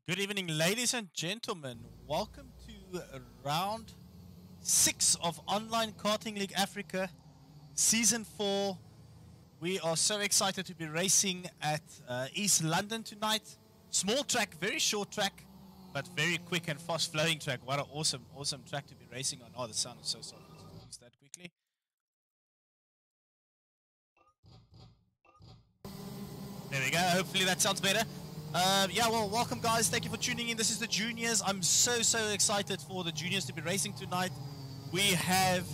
Good evening, ladies and gentlemen. Welcome to round 6 of Online Karting League Africa, Season 4. We are so excited to be racing at East London tonight. Small track, very short track, but very quick and fast-flowing track. What an awesome track to be racing on. Oh, the sound is so soft. Let's use that quickly. There we go. Hopefully that sounds better. Yeah, well, welcome guys. Thank you for tuning in. This is the juniors. I'm so excited for the juniors to be racing tonight. We have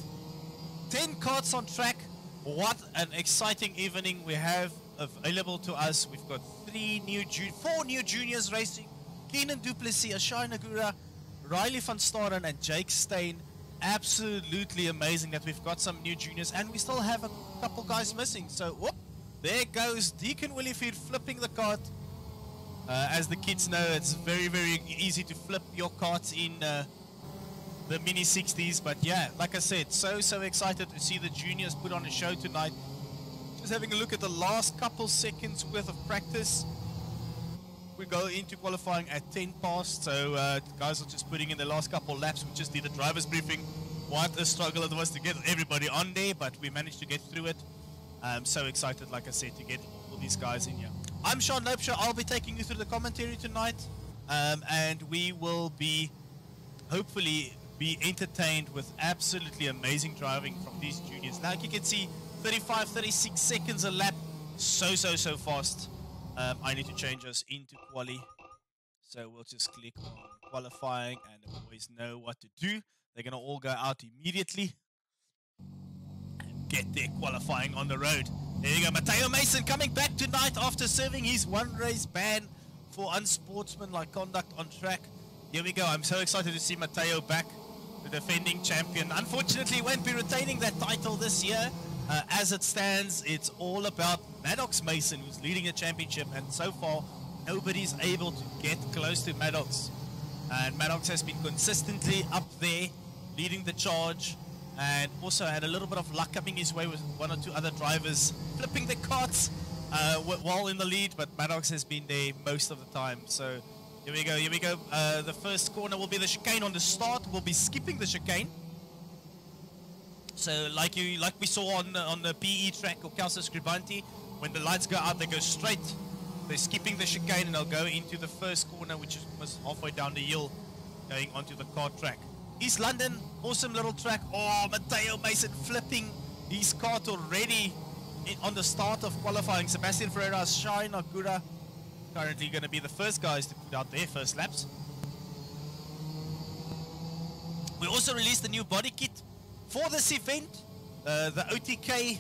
10 karts on track. What an exciting evening we have available to us. We've got 4 new juniors racing. Keenan Duplessis, Ashai Nagura, Riley van Staren and Jake Stain. Absolutely amazing that we've got some new juniors, and we still have a couple guys missing. So, whoop, there goes Deacon Willifeed flipping the kart. As the kids know, it's very easy to flip your karts in the Mini 60s. But yeah, like I said, so excited to see the juniors put on a show tonight. Just having a look at the last couple seconds worth of practice. We go into qualifying at 10 past, so guys are just putting in the last couple laps. We just did a driver's briefing. What a struggle it was to get everybody on there, but we managed to get through it. I'm so excited, like I said, to get all these guys in here. I'm Sean Lopeshaw. I'll be taking you through the commentary tonight, and we will be hopefully be entertained with absolutely amazing driving from these juniors. Now you can see 35-36 seconds a lap, so fast. I need to change us into quali, so we'll just click on qualifying, and the boys know what to do. They're gonna all go out immediately and get their qualifying on the road. There you go, Mateo Mason coming back tonight after serving his 1 race ban for unsportsmanlike conduct on track. Here we go, I'm so excited to see Mateo back, the defending champion. Unfortunately, he won't be retaining that title this year. As it stands, it's all about Maddox Mason, who's leading the championship, and so far, nobody's able to get close to Maddox. And Maddox has been consistently up there, leading the charge, and also had a little bit of luck coming his way with 1 or 2 other drivers flipping the karts while in the lead, but Maddox has been there most of the time. So here we go. The first corner will be the chicane on the start. We'll be skipping the chicane. So like we saw on the PE track or Calcio Scribanti, when the lights go out, they go straight. They're skipping the chicane and they'll go into the first corner, which is almost halfway down the hill, going onto the kart track. East London, awesome little track. Oh, Mateo Mason flipping his kart already on the start of qualifying. Sebastian Ferreira, Shai Nagura, currently going to be the first guys to put out their first laps. We also released a new body kit for this event, the OTK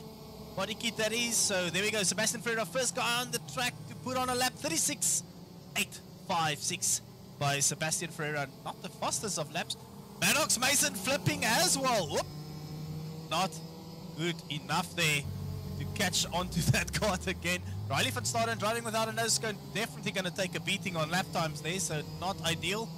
body kit that is. So there we go, Sebastian Ferreira, first guy on the track to put on a lap. 36.856 by Sebastian Ferreira, not the fastest of laps. Maddox Mason flipping as well. Whoop. Not good enough there to catch onto that kart again. Riley van Staren driving without a nose cone, definitely going to take a beating on lap times there, so not ideal.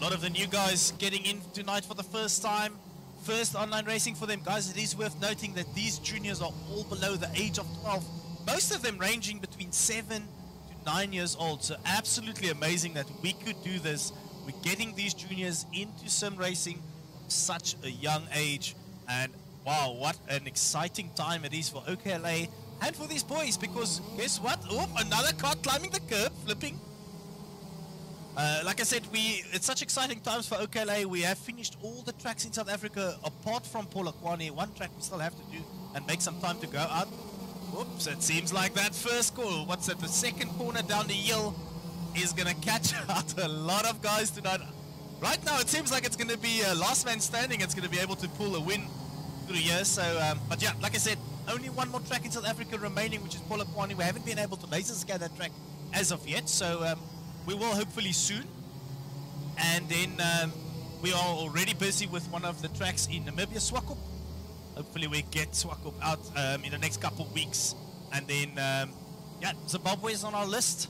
A lot of the new guys getting in tonight for the first time. First online racing for them, guys. It is worth noting that these juniors are all below the age of 12. Most of them ranging between 7 to 9 years old. So absolutely amazing that we could do this. We're getting these juniors into sim racing from such a young age. And wow, what an exciting time it is for OKLA and for these boys, because guess what? Oh, another kart climbing the curb, flipping. Like I said, it's such exciting times for OKLA. We have finished all the tracks in South Africa apart from Polokwane. 1 track we still have to do and make some time to go out. Whoops, it seems like that first corner, what's that, the second corner down the hill is going to catch out a lot of guys tonight. Right now, it seems like it's going to be last man standing. It's going to be able to pull a win through here. So, but yeah, like I said, only 1 more track in South Africa remaining, which is Polokwane. We haven't been able to laser scan that track as of yet. So, we will hopefully soon. And then we are already busy with one of the tracks in Namibia, Swakop. Hopefully we get Swakop out in the next couple of weeks. And then, yeah, Zimbabwe is on our list.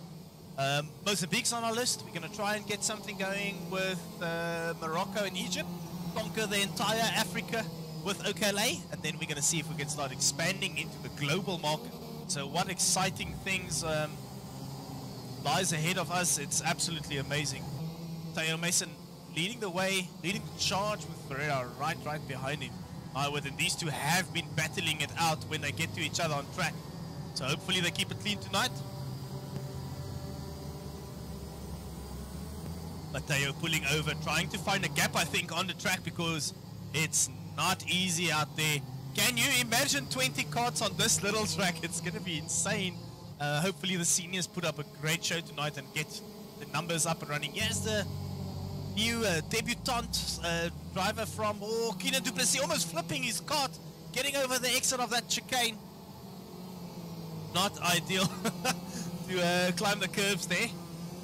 Mozambique's on our list. We're going to try and get something going with Morocco and Egypt. Conquer the entire Africa with OKLA. And then we're going to see if we can start expanding into the global market. So what exciting things lies ahead of us. It's absolutely amazing. Mateo Mason leading the way, leading the charge with Ferreira right behind him. Within these two have been battling it out when they get to each other on track. So hopefully they keep it clean tonight. Mateo pulling over, trying to find a gap, I think, on the track because it's not easy out there. Can you imagine 20 carts on this little track? It's going to be insane. Hopefully the seniors put up a great show tonight and get the numbers up and running. Here's the new debutant driver from Keenan du Plessis, almost flipping his cart, getting over the exit of that chicane. Not ideal to climb the curves there.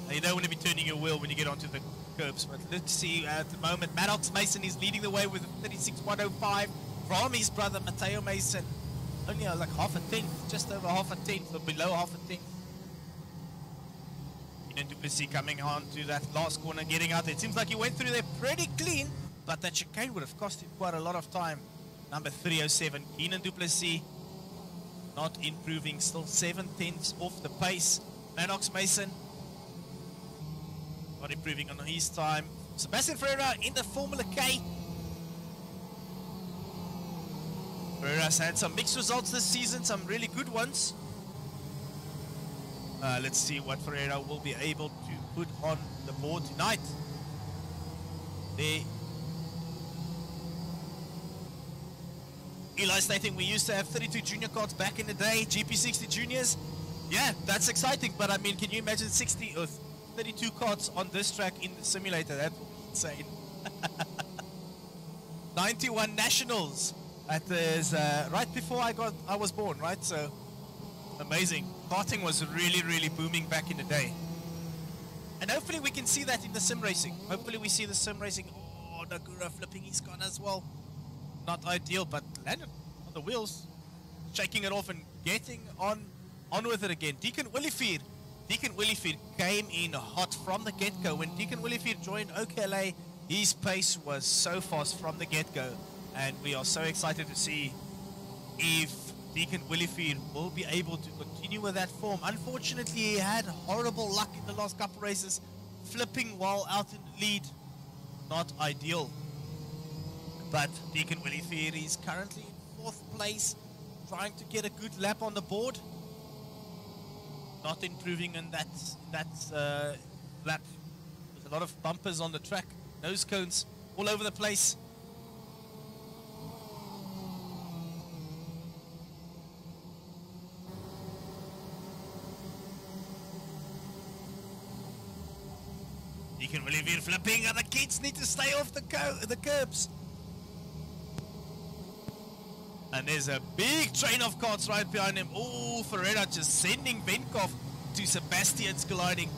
You don't want to be turning your wheel when you get onto the curbs. But let's see at the moment. Maddox Mason is leading the way with a 36.105 from his brother Mateo Mason. Only like half a tenth, just over half a tenth, or below half a tenth. Keenan du Plessis coming on to that last corner, getting out there. It seems like he went through there pretty clean, but that chicane would have cost him quite a lot of time. Number 307, Keenan du Plessis, not improving, still 7 tenths off the pace. Maddox Mason, not improving on his time. Sebastian Ferreira in the Formula K. Ferreira's had some mixed results this season, some really good ones. Let's see what Ferreira will be able to put on the board tonight. There. Eli stating we used to have 32 junior carts back in the day, GP60 juniors. Yeah, that's exciting, but I mean, can you imagine 60 or 32 carts on this track in the simulator? That would be insane. 91 nationals. That is right before I was born, right? So amazing. Karting was really booming back in the day. And hopefully we can see that in the sim racing. Hopefully we see the sim racing. Oh, Nagura flipping his gun as well. Not ideal, but landed on the wheels, shaking it off and getting on with it again. Deacon Willifeed came in hot from the get-go. When Deacon Willifeed joined OKLA, his pace was so fast from the get-go, and we are so excited to see if Deacon Willifeed will be able to continue with that form. Unfortunately, he had horrible luck in the last couple races, flipping while out in the lead. Not ideal. But Deacon Willifeed is currently in 4th place, trying to get a good lap on the board. Not improving in that lap. There's a lot of bumpers on the track, nose cones all over the place. Deacon Willifeed flipping, and the kids need to stay off the curbs. And there's a big train of carts right behind him. Oh, Ferreira just sending Venkov to Sebastian's colliding.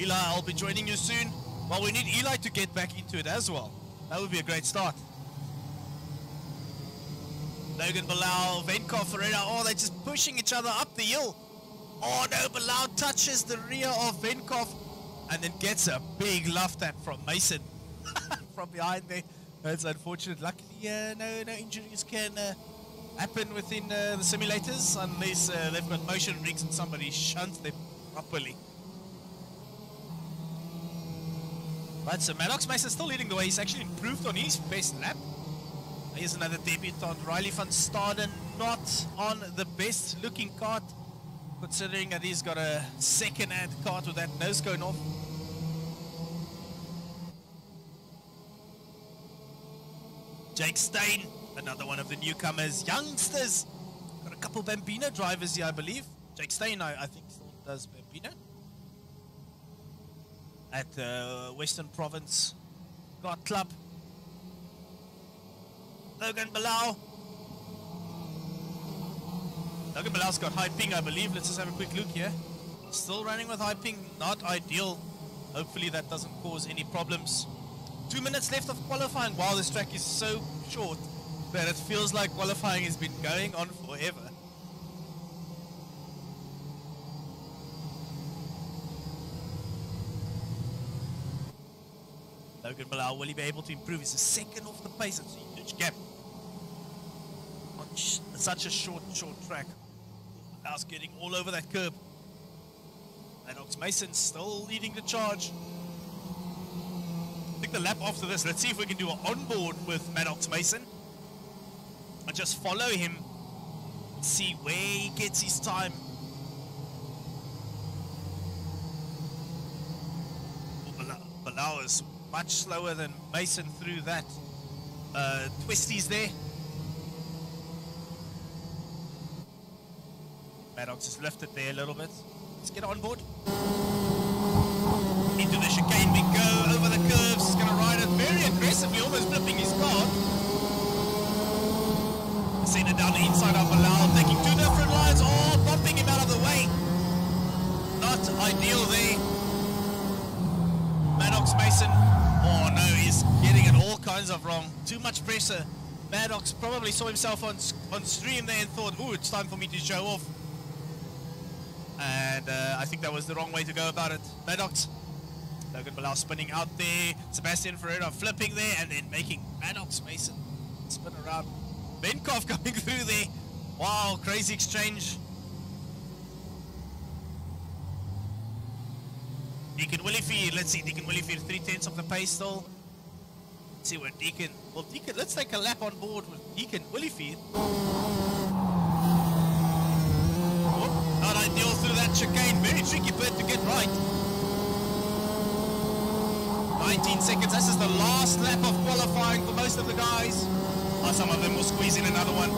Eli, I'll be joining you soon. Well, we need Eli to get back into it as well. That would be a great start. Logan Bilal, Venkov, Ferreira. Oh, they're just pushing each other up the hill. Oh no, Bilal touches the rear of Venkov and then gets a big love tap from Mason from behind there. That's unfortunate. Luckily, no injuries can happen within the simulators unless they've got motion rigs and somebody shunts them properly. Right, so Maddox Mason still leading the way. He's actually improved on his best lap. Here's another debutant, Riley van Staden, not on the best looking kart, considering that he's got a second-hand kart with that nose cone off. Jake Stein, another one of the newcomers, youngsters. Got a couple Bambino drivers here, I believe. Jake Stein, I think, still does Bambino at Western Province Kart Club. Logan Bilal. Logan Bilal's got high ping, I believe. Let's just have a quick look here. Still running with high ping, not ideal. Hopefully that doesn't cause any problems. 2 minutes left of qualifying. Wow, this track is so short that it feels like qualifying has been going on forever. Logan Bilal, will he be able to improve? He's a second off the pace. It's a huge gap on such a short track. Bilal's getting all over that curb. Maddox Mason still leading the charge. I think the lap after this, let's see if we can do an onboard with Maddox Mason. And just follow him. See where he gets his time. Bilal is much slower than Mason through that twisties there. Maddox is lifted there a little bit. Let's get on board. Into the chicane we go, over the curves. He's going to ride it very aggressively, almost flipping his car. Send it down the inside of Bilal, taking two different lines. Oh, bumping him out of the way. Not ideal there. Maddox Mason, oh no, he's getting it all kinds of wrong. Too much pressure. Maddox probably saw himself on stream there and thought, ooh, it's time for me to show off. And I think that was the wrong way to go about it. Maddox, Logan Bilal spinning out there. Sebastian Ferreira flipping there and then making Maddox Mason spin around. Venkov coming through there. Wow, crazy exchange. Deacon Willifeed, let's see, Deacon Willifeed 3/10 of the pace still. Let's see where Deacon, well Deacon, let's take a lap on board with Deacon Willifeed. Oh, not ideal through that chicane, very tricky bird to get right. 19 seconds, this is the last lap of qualifying for most of the guys. Oh, some of them will squeeze in another one.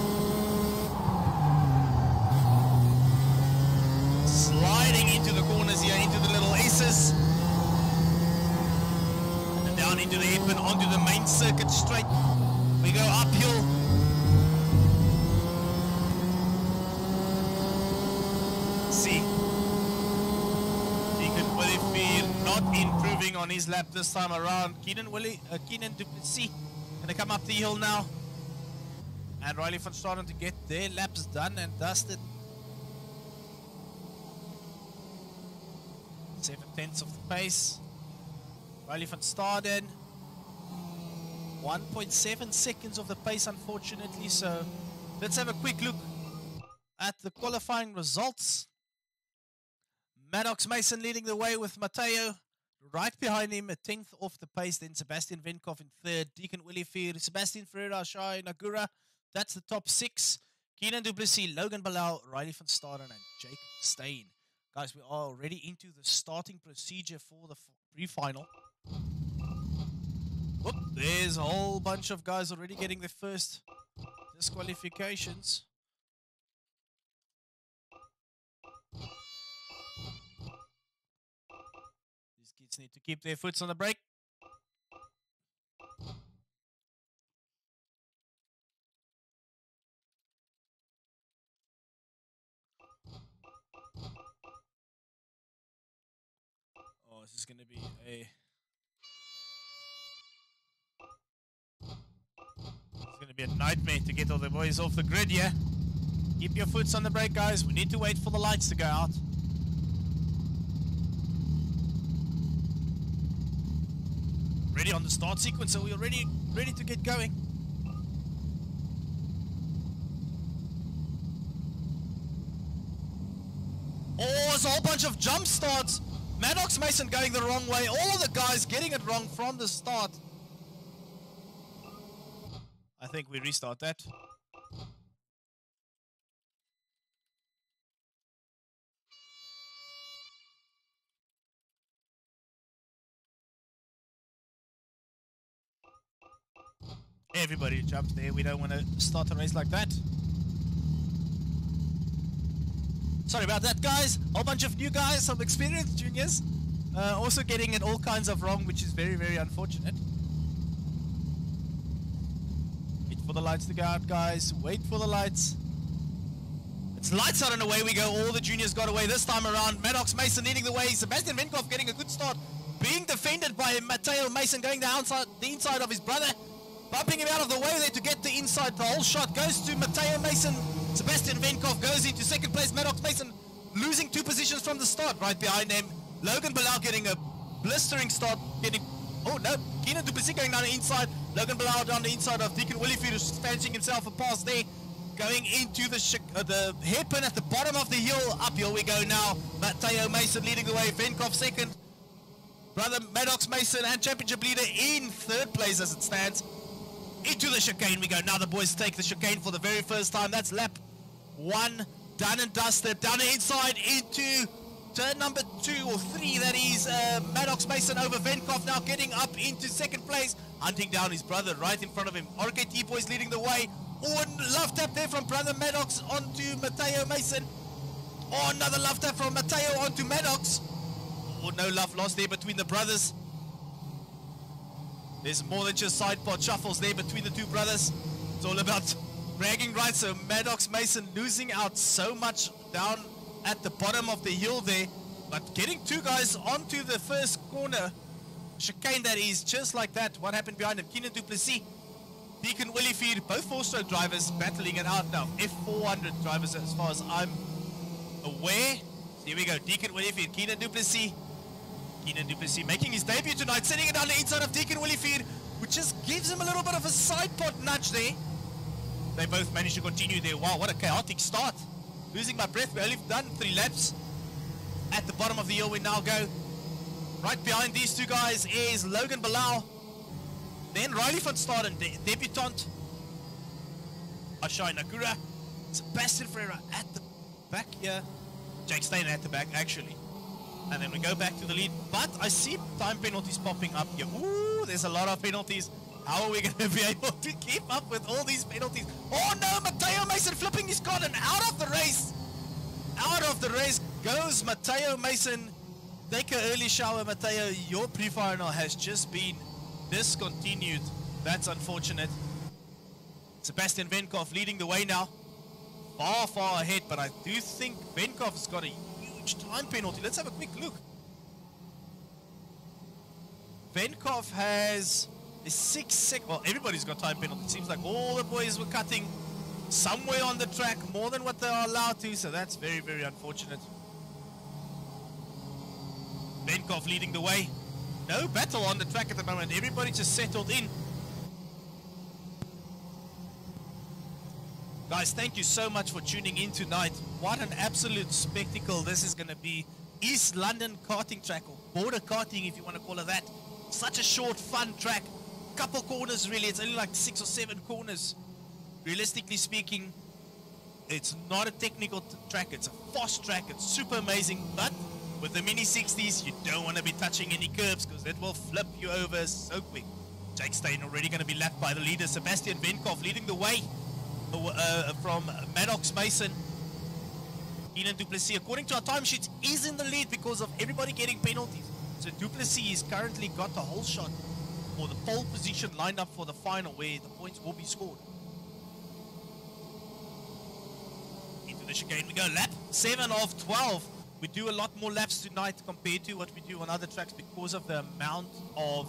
Sliding into the corners here, into the little aces. And then down into the hairpin, onto the main circuit straight. We go uphill. See. Deacon Willifeed not improving on his lap this time around. Keenan Duplessis gonna come up the hill now. And Riley van Staden to get their laps done and dusted. 7/10 of the pace. Riley van Staden. 1.7 seconds of the pace, unfortunately. So let's have a quick look at the qualifying results. Maddox Mason leading the way with Matteo. Right behind him, 1/10 off the pace. Then Sebastian Venkov in third. Deacon Willifeed, Sebastian Ferreira, Shai Nagura. That's the top 6. Keenan Duplessis, Logan Bilal, Riley van Staden, and Jake Steyn. Guys, we are already into the starting procedure for the pre-final. Whoop, there's a whole bunch of guys already getting their first disqualifications. These kids need to keep their foots on the brake. Oh, this is going to be a... It's going to be a nightmare to get all the boys off the grid here. Keep your foots on the brake, guys. We need to wait for the lights to go out. Ready on the start sequence, so we're ready to get going. Oh, there's a whole bunch of jump starts. Maddox Mason going the wrong way. All of the guys getting it wrong from the start. I think we restart that. Everybody jumps there. We don't want to start a race like that. Sorry about that, guys. A whole bunch of new guys, some experienced juniors. Also getting it all kinds of wrong, which is very, very unfortunate. Wait for the lights to go out, guys. Wait for the lights. It's lights out and away we go. All the juniors got away this time around. Maddox Mason leading the way. Sebastian Venkov getting a good start. Being defended by Matteo Mason, going the inside of his brother. Bumping him out of the way there to get the inside. The whole shot goes to Matteo Mason. Sebastian Venkov goes into second place. Maddox Mason losing 2 positions from the start. Right behind him, Logan Bilal getting a blistering start. Oh no, Keenan Duplessis going down the inside. Logan Bilal down the inside of Deacon Willifeed, who's fancying himself a pass there. going into the hairpin at the bottom of the hill. Uphill we go now. Matteo Mason leading the way. Venkov second. Brother Maddox Mason and championship leader in third place as it stands. Into the chicane we go. Now the boys take the chicane for the very first time. That's lap 1 done and dusted. Down the inside into turn number 2 or 3. That is Maddox Mason over Venkov now getting up into second place. Hunting down his brother right in front of him. RKT boys leading the way. Oh, love tap there from brother Maddox onto Matteo Mason. Oh, another love tap from Matteo onto Maddox. Oh, no love lost there between the brothers. There's more than just side pod shuffles there between the two brothers. It's all about bragging rights. So Maddox Mason losing out so much down at the bottom of the hill there. But getting two guys onto the first corner. Chicane that is just like that. What happened behind him? Keenan Duplessis, Deacon Willifeed, both 4-stroke drivers battling it out now. F400 drivers as far as I'm aware. So here we go. Deacon Willifeed, Keenan Duplessis. Keenan Duplessis making his debut tonight, setting it on the inside of Deacon Willifeed, which just gives him a little bit of a side pod nudge there. They both managed to continue there. Wow, what a chaotic start. Losing my breath. We only done 3 laps. At the bottom of the hill we now go. Right behind these two guys is Logan Bilal. Then Riley van Staden, debutant. Ashai Nakura. Sebastian Ferreira at the back here. Jake Steiner at the back, actually. And then we go back to the lead. But I see time penalties popping up here. Ooh, there's a lot of penalties. How are we going to be able to keep up with all these penalties? Oh no, Matteo Mason flipping his card and out of the race. Out of the race goes Matteo Mason. Take an early shower, Matteo. Your pre-final has just been discontinued. That's unfortunate. Sebastian Venkov leading the way now. Far, far ahead, but I do think Venkov's got a huge time penalty. Let's have a quick look. Venkov has a 6-second... Well, everybody's got time penalty. It seems like all the boys were cutting somewhere on the track, more than what they are allowed to, so that's very, very unfortunate. Venkov leading the way. No battle on the track at the moment. Everybody just settled in. Guys, thank you so much for tuning in tonight. What an absolute spectacle this is going to be. East London karting track, or border karting if you want to call it that. Such a short, fun track. Couple corners really. It's only like 6 or 7 corners. Realistically speaking, it's not a technical track. It's a fast track. It's super amazing. But with the Mini 60s, you don't want to be touching any curbs because it will flip you over so quick. Jake Stein already going to be lapped by the leader. Sebastian Venkov leading the way from Maddox Mason. Keenan Duplessis, according to our timesheets, is in the lead because of everybody getting penalties. So Duplessis has currently got the whole shot for the pole position lined up for the final where the points will be scored. Into the chicane we go. Lap 7 of 12. We do a lot more laps tonight compared to what we do on other tracks because of the amount of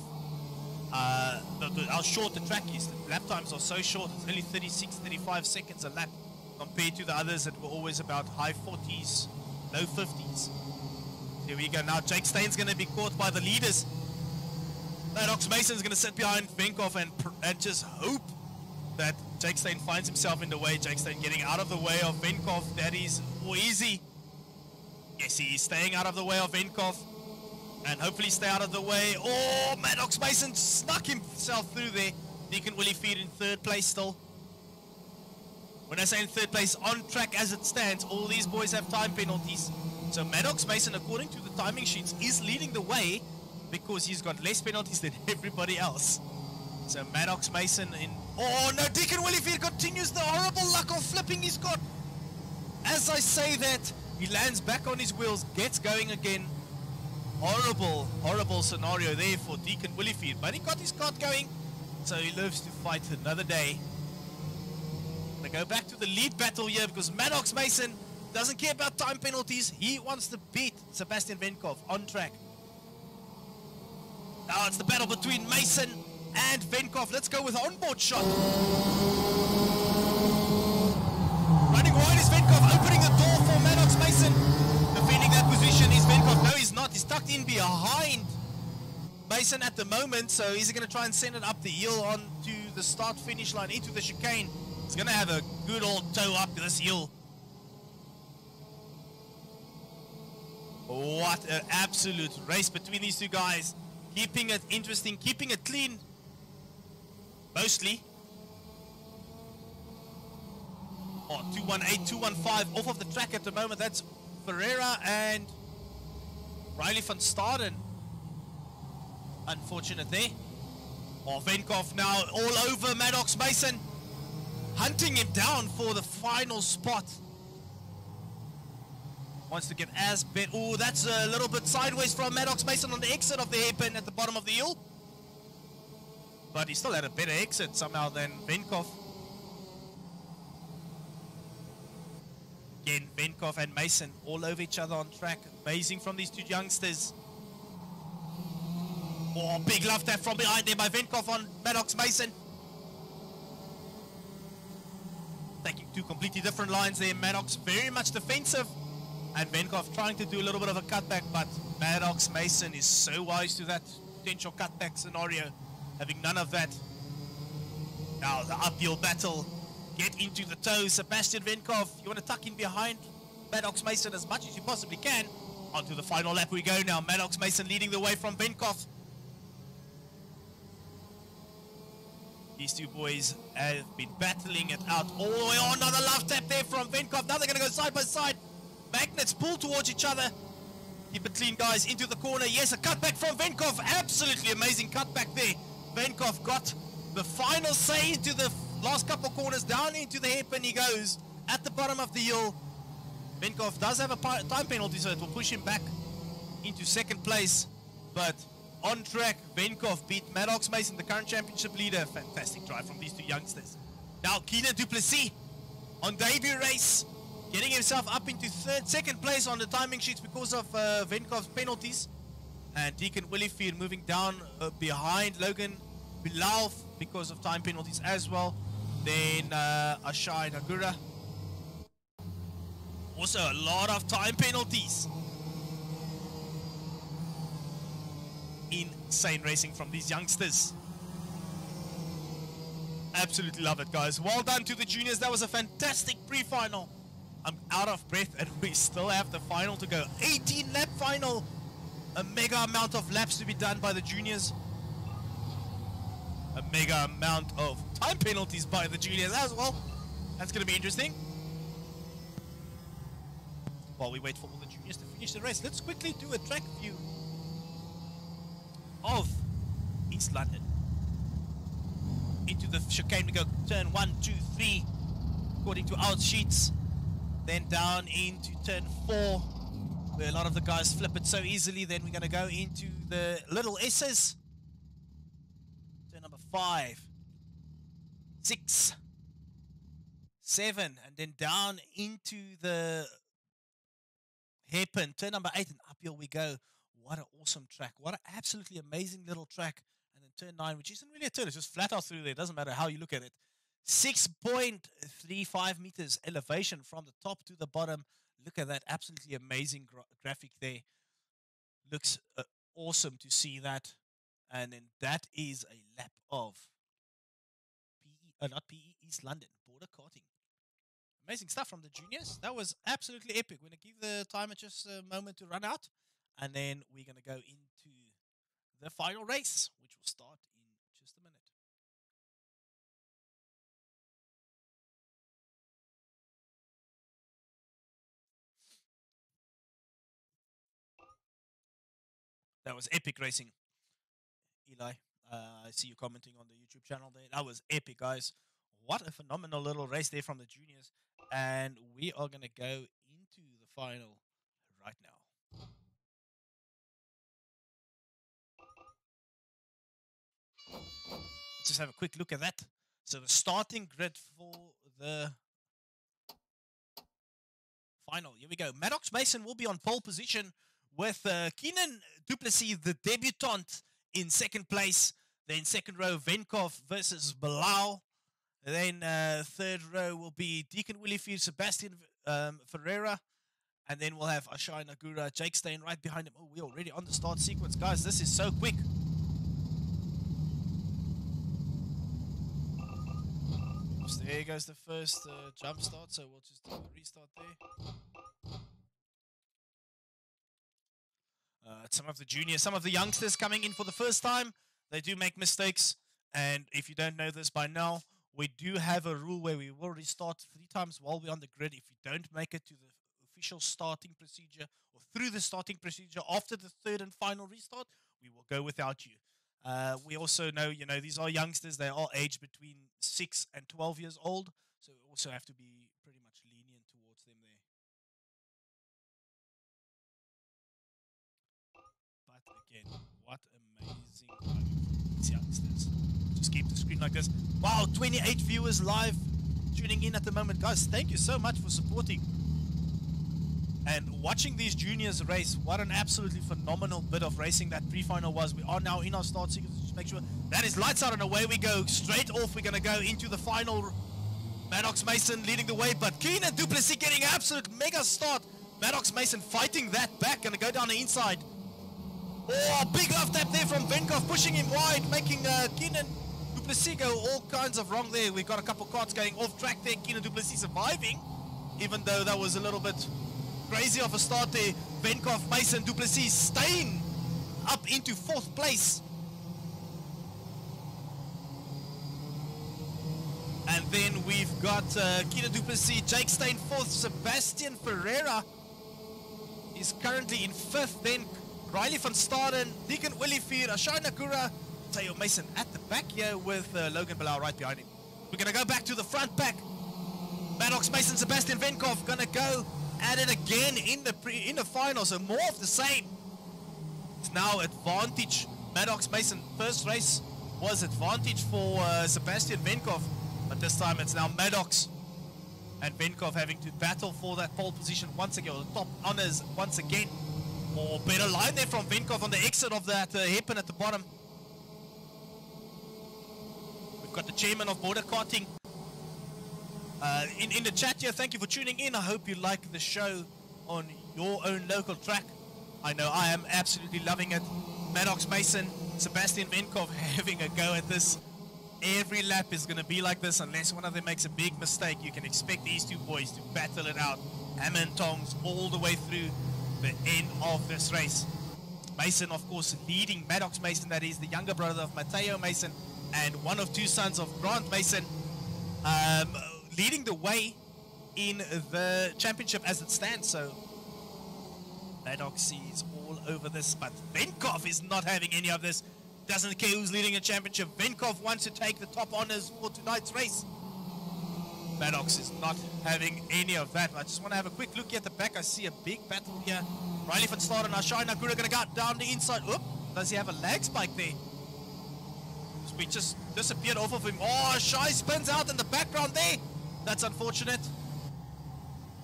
how short the track is. The lap times are so short. It's only 36, 35 seconds a lap compared to the others that were always about high 40s, low 50s. Here we go now. Jake Stein's going to be caught by the leaders. Maddox Mason's going to sit behind Venkov and just hope that Jake Stein finds himself in the way. Jake Stein getting out of the way of Venkov. That is easy. Yes, he is staying out of the way of Venkov. And hopefully stay out of the way. Oh, Maddox Mason snuck himself through there. Deacon Willifeed in third place still. When I say in third place, on track as it stands, all these boys have time penalties. So Maddox Mason, according to the timing sheets, is leading the way because he's got less penalties than everybody else. So Maddox Mason in... Oh, no, Deacon Willifeed continues the horrible luck of flipping his car. As I say that, he lands back on his wheels, gets going again. Horrible, horrible scenario there for Deacon Willifeed. But he got his cart going, so he lives to fight another day. I'm going to go back to the lead battle here because Maddox Mason doesn't care about time penalties. He wants to beat Sebastian Venkov on track. Now it's the battle between Mason and Venkov. Let's go with onboard shot. Running wide is Venkov, opening the door for Maddox Mason. Defending that position is Venkov. No, he's not. He's tucked in behind Mason at the moment. So is he going to try and send it up the hill onto the start-finish line into the chicane? It's going to have a good old toe up this hill. What an absolute race between these two guys. Keeping it interesting, keeping it clean. Mostly. Oh, 218, 215 off of the track at the moment. That's Ferreira and Riley van Staden. Unfortunate there. Oh, Venkov now all over Maddox Mason. Hunting him down for the final spot. Wants to get as bit. Oh, that's a little bit sideways from Maddox Mason on the exit of the hairpin at the bottom of the hill. But he still had a better exit somehow than Venkov. Again, Venkov and Mason all over each other on track. Amazing from these two youngsters. Oh, big love tap from behind there by Venkov on Maddox Mason. Taking two completely different lines there. Maddox very much defensive. And Venkov trying to do a little bit of a cutback, but Maddox Mason is so wise to that potential cutback scenario, having none of that. Now the uphill battle, get into the toes. Sebastian Venkov, you want to tuck in behind Maddox Mason as much as you possibly can. Onto the final lap we go now. Maddox Mason leading the way from Venkov. These two boys have been battling it out all the way on. Another love tap there from Venkov. Now they're going to go side by side. Magnets pull towards each other. Keep it clean, guys. Into the corner. Yes, a cutback from Venkov. Absolutely amazing cutback there. Venkov got the final say into the last couple corners. Down into the hairpin he goes at the bottom of the hill. Venkov does have a time penalty, so it will push him back into second place. But on track, Venkov beat Maddox Mason, the current championship leader. Fantastic drive from these two youngsters. Now Keenan du Plessis on debut race, getting himself up into second place on the timing sheets because of Venkov's penalties. And Deacon Williford moving down behind Logan Bilal because of time penalties as well. Then Ashai Nagura. Also a lot of time penalties. Insane racing from these youngsters. Absolutely love it, guys. Well done to the juniors. That was a fantastic pre-final. I'm out of breath and we still have the final to go. 18 lap final. A mega amount of laps to be done by the juniors. A mega amount of time penalties by the juniors as well. That's going to be interesting. While we wait for all the juniors to finish the race, let's quickly do a track view of East London. Into the chicane we go, turn 1, 2, 3 according to our sheets. Then down into turn 4 where a lot of the guys flip it so easily. Then we're going to go into the little S's. Turn number 5, 6, 7, and then down into the hairpin. Turn number 8 and uphill we go. What an awesome track. What an absolutely amazing little track. And then turn 9, which isn't really a turn. It's just flat out through there. It doesn't matter how you look at it. 6.35 meters elevation from the top to the bottom. Look at that. Absolutely amazing graphic there. Looks awesome to see that. And then that is a lap of East London border karting. Amazing stuff from the juniors. That was absolutely epic. We're going to give the timer just a moment to run out. And then we're going to go into the final race, which will start in just a minute. That was epic racing, Eli. I see you commenting on the YouTube channel there. That was epic, guys. What a phenomenal little race there from the juniors. And we are going to go into the final right now. Let's just have a quick look at that. So the starting grid for the final. Here we go. Maddox Mason will be on pole position with Keenan du Plessis, the debutant, in second place. Then second row, Venkov versus Bilal. Then third row will be Deacon Williford, Sebastian Ferreira. And then we'll have Ashai Nagura, Jake staying right behind him. Oh, we're already on the start sequence. Guys, this is so quick. Oops, there goes the first jump start, so we'll just do the restart there. Some of the juniors, some of the youngsters coming in for the first time, they do make mistakes. And if you don't know this by now, we do have a rule where we will restart 3 times while we're on the grid. If you don't make it to the official starting procedure or through the starting procedure after the 3rd and final restart, we will go without you. We also know, you know, these are youngsters. They are aged between 6 and 12 years old. So we also have to be pretty much lenient towards them there. But again, what amazing driving from these youngsters. Just keep the screen like this. Wow, 28 viewers live tuning in at the moment. Guys, thank you so much for supporting and watching these juniors race. What an absolutely phenomenal bit of racing that pre-final was. We are now in our start sequence. Just make sure that is lights out and away we go. Straight off, we're going to go into the final. Maddox Mason leading the way, but Keenan du Plessis getting absolute mega start. Maddox Mason fighting that back, going to go down the inside. Oh, big left tap there from Venkov, pushing him wide, making Keenan du Plessis go all kinds of wrong there. We've got a couple carts going off track there. Keenan du Plessis surviving, even though that was a little bit crazy of a start there. Venkov, Mason, du Plessis staying up into 4th place. And then we've got Keenan du Plessis, Jake Steyn 4th, Sebastian Ferreira is currently in 5th, then Riley van Staden, Deacon Olivier, Ashai Nakura, Teo Mason at the back here with Logan Bilal right behind him. We're going to go back to the front pack. Maddox Mason, Sebastian Venkov going to go at it again in the final, so more of the same. It's now advantage. Maddox Mason, first race was advantage for Sebastian Venkov, but this time it's now Maddox and Venkov having to battle for that pole position once again, or the top honors once again. Or better line there from Venkov on the exit of that hairpin at the bottom. We've got the chairman of border karting in the chat here. Thank you for tuning in. I hope you like the show on your own local track. I know I am absolutely loving it. Maddox Mason, Sebastian Venkov having a go at this. Every lap is going to be like this unless one of them makes a big mistake. You can expect these two boys to battle it out. Hammer and tongs all the way through the end of this race. Mason, of course, leading. Maddox Mason, that is the younger brother of Mateo Mason and one of 2 sons of Grant Mason, leading the way in the championship as it stands. So Maddox is all over this, but Venkov is not having any of this. Doesn't care who's leading a championship. Venkov wants to take the top honors for tonight's race. Maddox is not having any of that. I just want to have a quick look here at the back. I see a big battle here. Riley van Staden and Ashai Nakura going to go down the inside. Oop, does he have a lag spike there? We just disappeared off of him. Oh, Ashai spins out in the background there. That's unfortunate.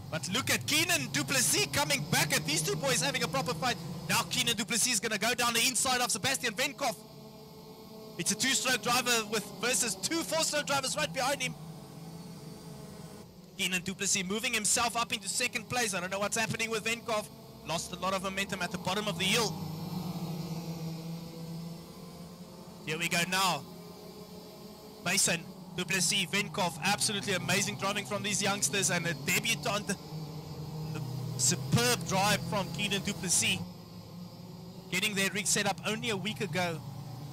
But look at Keenan du Plessis coming back at these two boys having a proper fight. Now Keenan du Plessis is going to go down the inside of Sebastian Venkov. It's a 2-stroke driver versus 2 4-stroke drivers right behind him. Keenan du Plessis moving himself up into 2nd place. I don't know what's happening with Venkov. Lost a lot of momentum at the bottom of the hill. Here we go now. Mason, du Plessis, Venkov. Absolutely amazing driving from these youngsters, and a debutant. A superb drive from Keenan du Plessis. Getting their rig set up only a week ago,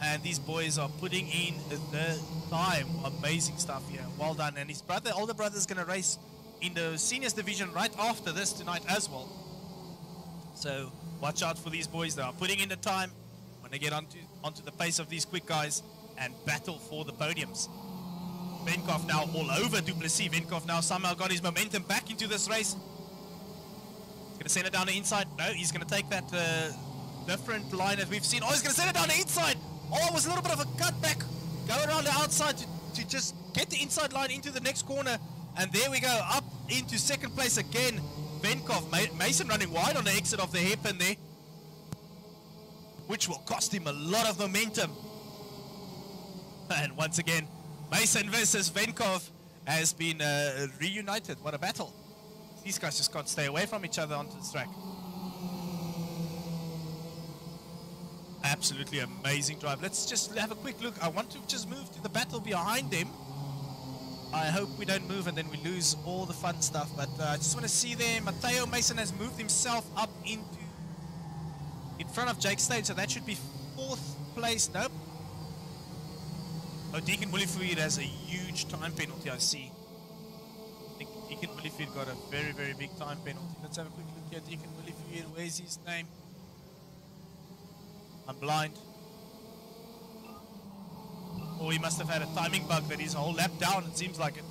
and these boys are putting in the time. Amazing stuff here. Well done. And his brother, older brother, is going to race in the seniors division right after this tonight as well. So watch out for these boys. They are putting in the time. When they get onto the pace of these quick guys and battle for the podiums. Venkov now all over du Plessis. Venkov now somehow got his momentum back into this race. He's going to send it down the inside. No, he's going to take that different line that we've seen. Oh, he's going to send it down the inside. Oh, it was a little bit of a cutback. Go around the outside to just get the inside line into the next corner. And there we go, up into 2nd place again. Venkov, Mason running wide on the exit of the hairpin there, which will cost him a lot of momentum. And once again, Mason versus Venkov has been reunited. What a battle. These guys just can't stay away from each other onto the track. Absolutely amazing drive. Let's just have a quick look. I want to just move to the battle behind them. I hope we don't move and then we lose all the fun stuff. But I just want to see there. Mateo Mason has moved himself up in front of Jake Stain, so that should be 4th place. Nope. Oh, Deacon Willifield has a huge time penalty, I see. I think Deacon Willifield got a very, very big time penalty. Let's have a quick look here. Deacon Willifield, where's his name? I'm blind. Or he must have had a timing bug that he's a whole lap down, it seems like it.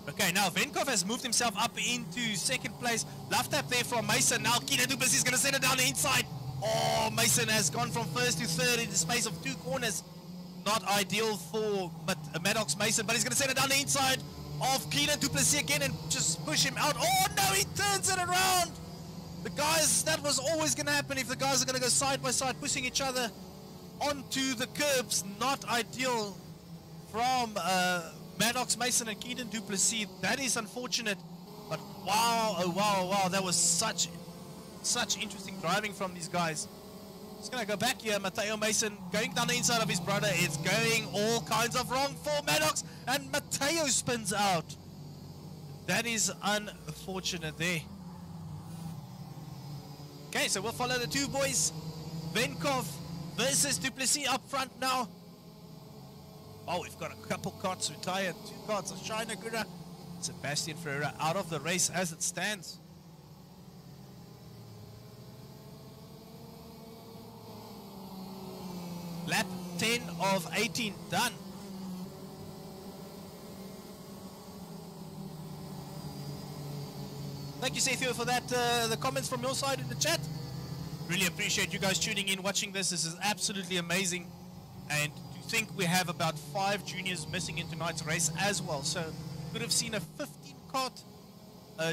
Okay, now Venkov has moved himself up into 2nd place. Left tap there from Mason. Now Keenan Duplessis is going to send it down the inside. Oh, Mason has gone from 1st to 3rd in the space of 2 corners. Not ideal for Maddox Mason, but he's going to send it down the inside of Keenan Duplessis again and just push him out. Oh no, he turns it around. The guys, that was always going to happen if the guys are going to go side by side, pushing each other onto the curbs. Not ideal from Maddox Mason and Keenan Duplessis. That is unfortunate, but wow, oh wow, oh wow, that was such interesting driving from these guys. Just gonna go back here. Mateo Mason going down the inside of his brother. It's going all kinds of wrong for Maddox, and Mateo spins out. That is unfortunate there. Okay, so we'll follow the 2 boys. Venkov versus Duplessis up front now. Oh, we've got a couple carts retired. 2 carts of Shai Nagura. Sebastian Ferreira out of the race as it stands. Lap 10 of 18 done. Thank you, Sethio, for that. The comments from your side in the chat. Really appreciate you guys tuning in, watching this. This is absolutely amazing. And to think we have about 5 juniors missing in tonight's race as well. So could have seen a 15-cart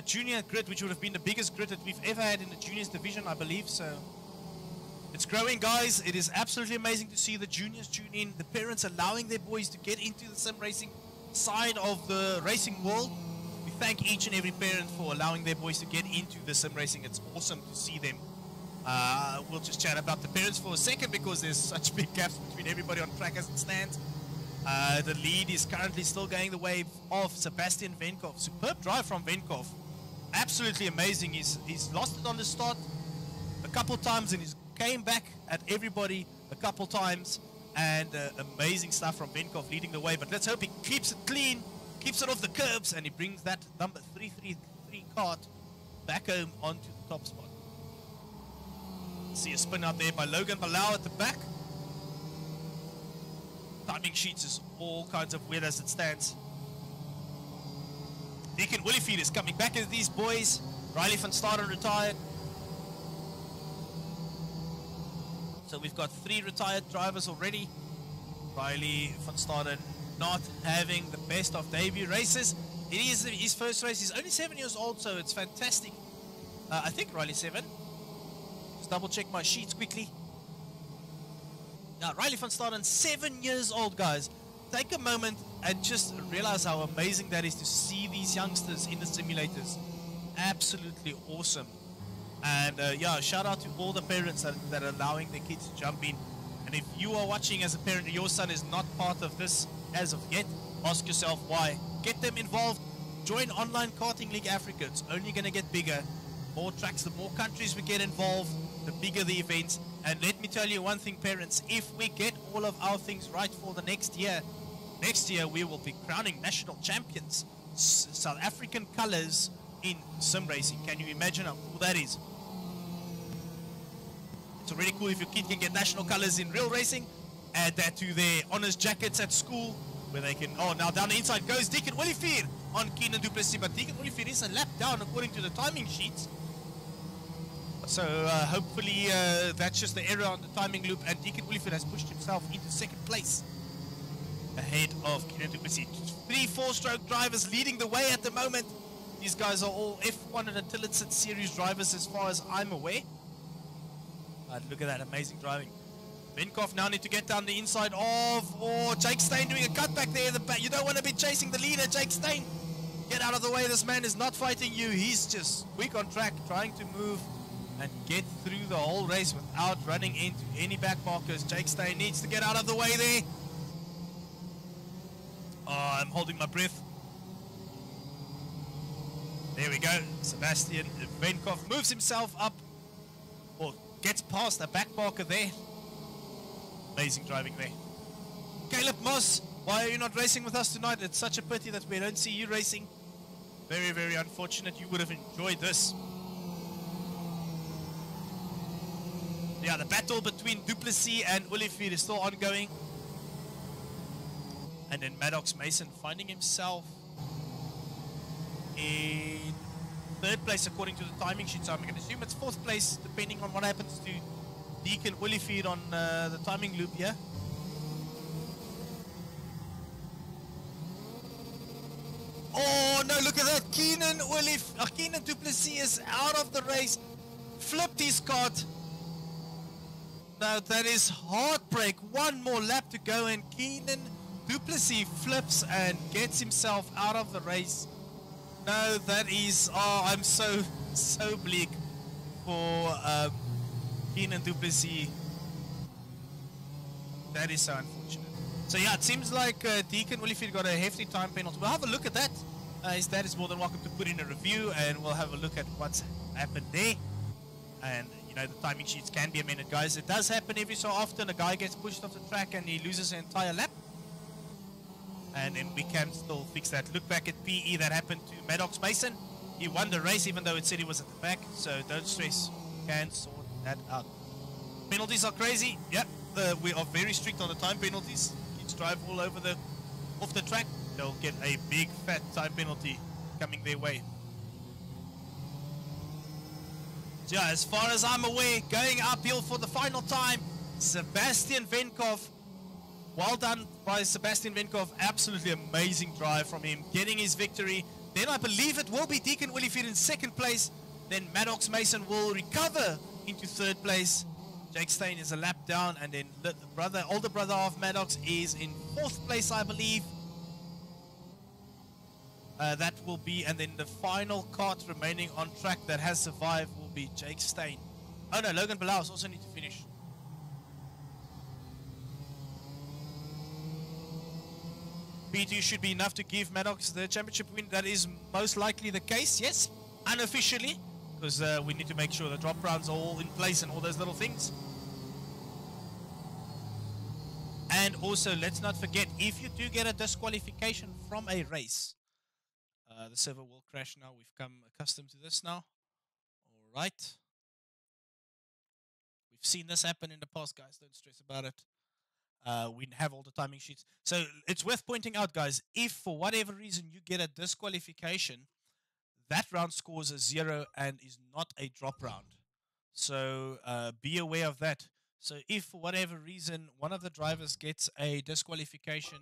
junior grid, which would have been the biggest grid that we've ever had in the juniors division, I believe. So it's growing, guys. It is absolutely amazing to see the juniors tune in, the parents allowing their boys to get into the sim racing side of the racing world. We thank each and every parent for allowing their boys to get into the sim racing. It's awesome to see them. We'll just chat about the parents for a second because there's such big gaps between everybody on track as it stands. The lead is currently still going the way of Sebastian Venkov. Superb drive from Venkov. Absolutely amazing. He's lost it on the start a couple times and he's came back at everybody a couple times. And amazing stuff from Venkov leading the way. But let's hope he keeps it clean, keeps it off the curbs, and he brings that number 333 cart back home onto the top spot. See a spin out there by Logan Palau at the back. Timing sheets is all kinds of weird as it stands. Deacon Willifield is coming back as these boys. Riley van Staden retired. So we've got 3 retired drivers already. Riley van Staden not having the best of debut races. It is his first race. He's only 7 years old, so it's fantastic. I think Riley's 7. Just double check my sheets quickly. Now, Riley van Staden, 7 years old, guys. Take a moment and just realize how amazing that is to see these youngsters in the simulators. Absolutely awesome. And yeah, shout out to all the parents that are allowing their kids to jump in. And if you are watching as a parent and your son is not part of this as of yet, ask yourself why. Get them involved. Join Online Karting League Africa. It's only going to get bigger. More tracks, the more countries we get involved, the bigger the events. And let me tell you one thing, parents, if we get all of our things right for the next year we will be crowning national champions. South African colors in sim racing. Can you imagine how cool that is? It's already cool if your kid can get national colors in real racing. Add that to their honors jackets at school where they can... Oh, now down the inside goes Deacon Willifield on Keenan Duplessis. But Deacon Willifield is a lap down according to the timing sheets. So hopefully that's just the error on the timing loop, and Deacon Willifield has pushed himself into 2nd place ahead of Keenan Duplessis. 3 4-stroke drivers leading the way at the moment. These guys are all F1 and Untitled Series drivers as far as I'm aware. Look at that amazing driving. Venkov now need to get down the inside of Jake Stain doing a cutback there. You don't want to be chasing the leader, Jake Stain. Get out of the way. This man is not fighting you. He's just quick on track, trying to move and get through the whole race without running into any back markers. Jake Stain needs to get out of the way there. Oh, I'm holding my breath. There we go. Sebastian Venkov moves himself up, or gets past a back marker there. Amazing driving there. Caleb Moss, why are you not racing with us tonight? It's such a pity that we don't see you racing. Very, very unfortunate. You would have enjoyed this. Yeah, the battle between Duplessis and Olivier is still ongoing. And then Maddox Mason finding himself in third place according to the timing sheet. So I'm going to assume it's fourth place depending on what happens to Deacon Olivier on the timing loop here. Oh no, look at that. Keenan Duplessis is out of the race. Flipped his cart. No, that is heartbreak. One more lap to go and Keenan Duplessis flips and gets himself out of the race. No, that is, oh, I'm so bleak for Keenan Duplessis. That is so unfortunate. So yeah, it seems like Deacon Olivier got a hefty time penalty. We'll have a look at that. His dad is more than welcome to put in a review and we'll have a look at what's happened there. And you know, the timing sheets can be amended, guys. It does happen every so often. A guy gets pushed off the track and he loses an entire lap. And then we can still fix that. Look back at PE that happened to Maddox Mason. He won the race even though it said he was at the back. So don't stress. You can sort that out. Penalties are crazy. Yep. We are very strict on the time penalties. Kids drive all over off the track. They'll get a big fat time penalty coming their way. So yeah, as far as I'm aware, going uphill for the final time, Sebastian Venkov. Well done by Sebastian Venkov. Absolutely amazing drive from him, getting his victory. Then I believe it will be Deacon Olivier in second place. Then Maddox Mason will recover into third place. Jake Stein is a lap down, and then the older brother of Maddox is in fourth place, I believe. That will be, and then the final kart remaining on track that has survived will be Jake Stein. Oh no, Logan Balaus also need to finish. P2 should be enough to give Maddox the championship win. That is most likely the case, yes, unofficially, because we need to make sure the drop rounds are all in place and all those little things. And also, let's not forget, if you do get a disqualification from a race, the server will crash now. We've come accustomed to this now. All right. We've seen this happen in the past, guys. Don't stress about it. We have all the timing sheets. So it's worth pointing out, guys, if for whatever reason you get a disqualification, that round scores a 0 and is not a drop round. So be aware of that. So if for whatever reason one of the drivers gets a disqualification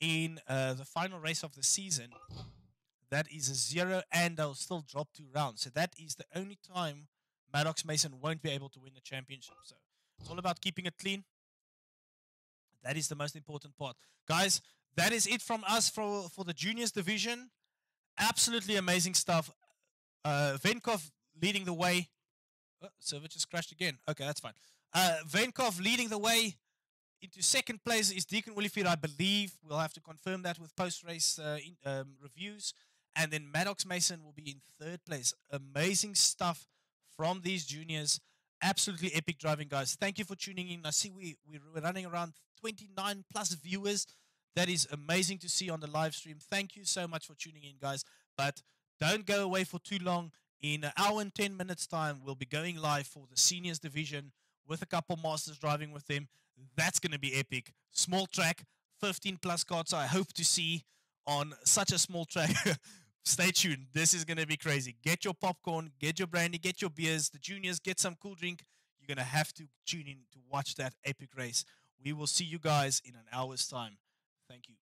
in the final race of the season, that is a 0 and they'll still drop 2 rounds. So that is the only time Maddox Mason won't be able to win the championship. So it's all about keeping it clean. That is the most important part. Guys, that is it from us for the juniors division. Absolutely amazing stuff. Venkov leading the way. Oh, server just crashed again. Okay, that's fine. Venkov leading the way. Into second place is Deacon Olivier, I believe. We'll have to confirm that with post-race reviews. And then Maddox Mason will be in third place. Amazing stuff from these juniors. Absolutely epic driving, guys. Thank you for tuning in. I see we're running around 29 plus viewers. That is amazing to see on the live stream. Thank you so much for tuning in, guys. But don't go away for too long. In an hour and 10 minutes time, we'll be going live for the seniors division with a couple masters driving with them. That's going to be epic. Small track, 15 plus carts I hope to see on such a small track. Stay tuned. This is going to be crazy. Get your popcorn, get your brandy, get your beers. The juniors, get some cool drink. You're going to have to tune in to watch that epic race. We will see you guys in an hour's time. Thank you.